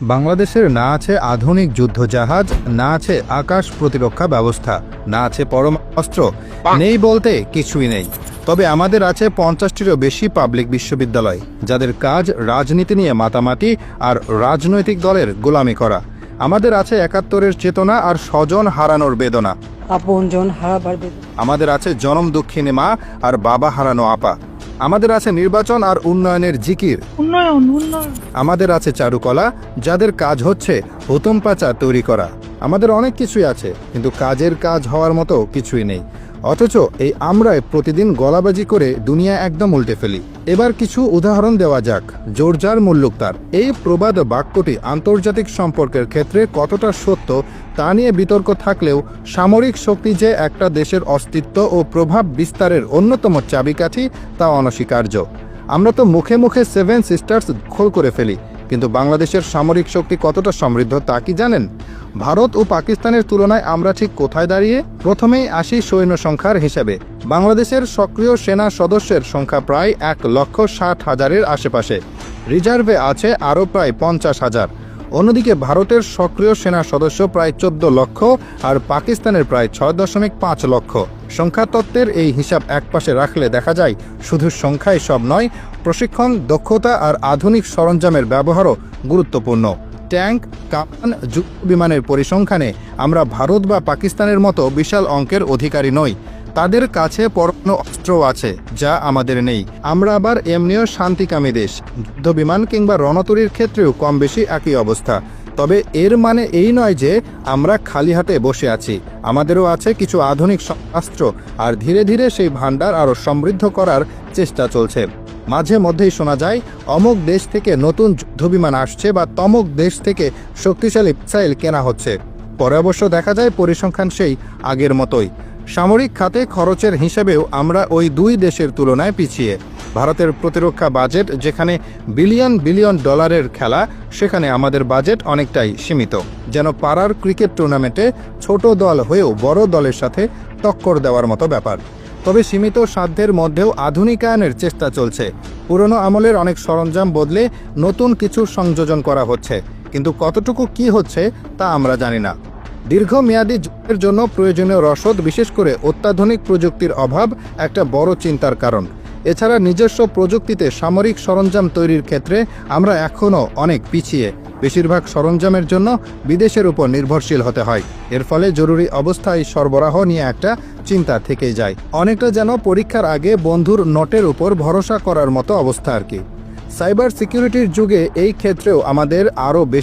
বাংলাদেশের না আছে আধুনিক যুদ্ধজাহাজ, না আছে আকাশ প্রতিরক্ষা ব্যবস্থা, না আছে পরমাস্ত্র, নেই বলতে কিছুই নেই। তবে আমাদের আছে 50টিরও বেশি পাবলিক বিশ্ববিদ্যালয়, যাদের কাজ রাজনীতি নিয়ে মাতামাতি আর রাজনৈতিক দলের গোলামি করা। আমাদের আছে 71-এর চেতনা আর স্বজন হারানোর বেদনা। আপনজন হারাবার বেদনা। আমাদের আছে জনম দুঃখিনী মা আর বাবা হারানো আপা। আমাদের আছে নির্বাচন আর উন্নয়নের জিকির। উন্নয়ন উন্নয়ন। আমাদের আছে চারুকলা, যাদের কাজ হচ্ছে হুতুম পাচা তৈরি করা। আমাদের অনেক কিছুই আছে, কিন্তু কাজের কাজ হওয়ার মতো কিছুই নেই। অথচ এই আমরাই প্রতিদিন গলাবাজি করে দুনিয়া একদম উল্টে ফেলি। এবার কিছু উদাহরণ দেওয়া যাক। জোর যার মুল্লুক তার, এই প্রবাদ বাক্যটি আন্তর্জাতিক সম্পর্কের ক্ষেত্রে কতটা সত্য তা নিয়ে বিতর্ক থাকলেও সামরিক শক্তি যে একটা দেশের অস্তিত্ব ও প্রভাব বিস্তারের অন্যতম চাবিকাঠি তা অনস্বীকার্য। আমরা তো মুখে মুখে 7 সিস্টার্স দখল করে ফেলি, কিন্তু বাংলাদেশের সামরিক শক্তি কতটা সমৃদ্ধ তা কি জানেন? ভারত ও পাকিস্তানের তুলনায় আমরা ঠিক কোথায় দাঁড়িয়ে? প্রথমেই আসি সৈন্য সংখ্যার হিসাবে। বাংলাদেশের সক্রিয় সেনা সদস্যের সংখ্যা প্রায় 1,60,000-এর আশেপাশে। রিজার্ভে আছে আরও প্রায় 50,000। অন্যদিকে ভারতের সক্রিয় সেনা সদস্য প্রায় 14 লক্ষ আর পাকিস্তানের প্রায় 6.5 লক্ষ। সংখ্যাতত্ত্বের এই হিসাব একপাশে রাখলে দেখা যায় শুধু সংখ্যাই সব নয়, প্রশিক্ষণ, দক্ষতা আর আধুনিক সরঞ্জামের ব্যবহারও গুরুত্বপূর্ণ। ট্যাঙ্ক, কামান, যুদ্ধ বিমানের পরিসংখ্যানে আমরা ভারত বা পাকিস্তানের মতো বিশাল অঙ্কের অধিকারী নই। তাদের কাছে পরমাণু অস্ত্র আছে, যা আমাদের নেই। আমরা আবার এমনিও শান্তিকামী দেশ। যুদ্ধ বিমান কিংবা রণতরীর ক্ষেত্রেও কম বেশি একই অবস্থা। তবে এর মানে এই নয় যে আমরা খালি হাতে বসে আছি। আমাদেরও আছে কিছু আধুনিক অস্ত্র, আর ধীরে ধীরে সেই ভাণ্ডার আরও সমৃদ্ধ করার চেষ্টা চলছে। মাঝে মধ্যেই শোনা যায় অমুক দেশ থেকে নতুন যুদ্ধবিমান আসছে বা তমুক দেশ থেকে শক্তিশালী মিসাইল কেনা হচ্ছে। পরে অবশ্য দেখা যায় পরিসংখ্যান সেই আগের মতোই। সামরিক খাতে খরচের হিসেবেও আমরা ওই দুই দেশের তুলনায় পিছিয়ে। ভারতের প্রতিরক্ষা বাজেট যেখানে বিলিয়ন বিলিয়ন ডলারের খেলা, সেখানে আমাদের বাজেট অনেকটাই সীমিত। যেন পাড়ার ক্রিকেট টুর্নামেন্টে ছোট দল হয়েও বড় দলের সাথে টক্কর দেওয়ার মতো ব্যাপার। তবে সীমিত সাধ্যের মধ্যেও আধুনিকায়নের চেষ্টা চলছে। পুরনো আমলের অনেক সরঞ্জাম বদলে নতুন কিছু সংযোজন করা হচ্ছে, কিন্তু কতটুকু কি হচ্ছে তা আমরা জানি না। দীর্ঘমেয়াদী যুদ্ধের জন্য প্রয়োজনীয় রসদ, বিশেষ করে অত্যাধুনিক প্রযুক্তির অভাব একটা বড় চিন্তার কারণ। এছাড়া নিজস্ব প্রযুক্তিতে সামরিক সরঞ্জাম তৈরির ক্ষেত্রে আমরা এখনও অনেক পিছিয়ে। বেশিরভাগ সরঞ্জামের জন্য বিদেশের উপর নির্ভরশীল হতে হয়। এর ফলে জরুরি অবস্থায় সরবরাহ নিয়ে একটা চিন্তা থেকেই যায়। অনেকটা যেন পরীক্ষার আগে বন্ধুর নোটের উপর ভরসা করার মতো অবস্থা আর কি। সাইবার সিকিউরিটির যুগে এই ক্ষেত্রেও আমাদের আরও বেশি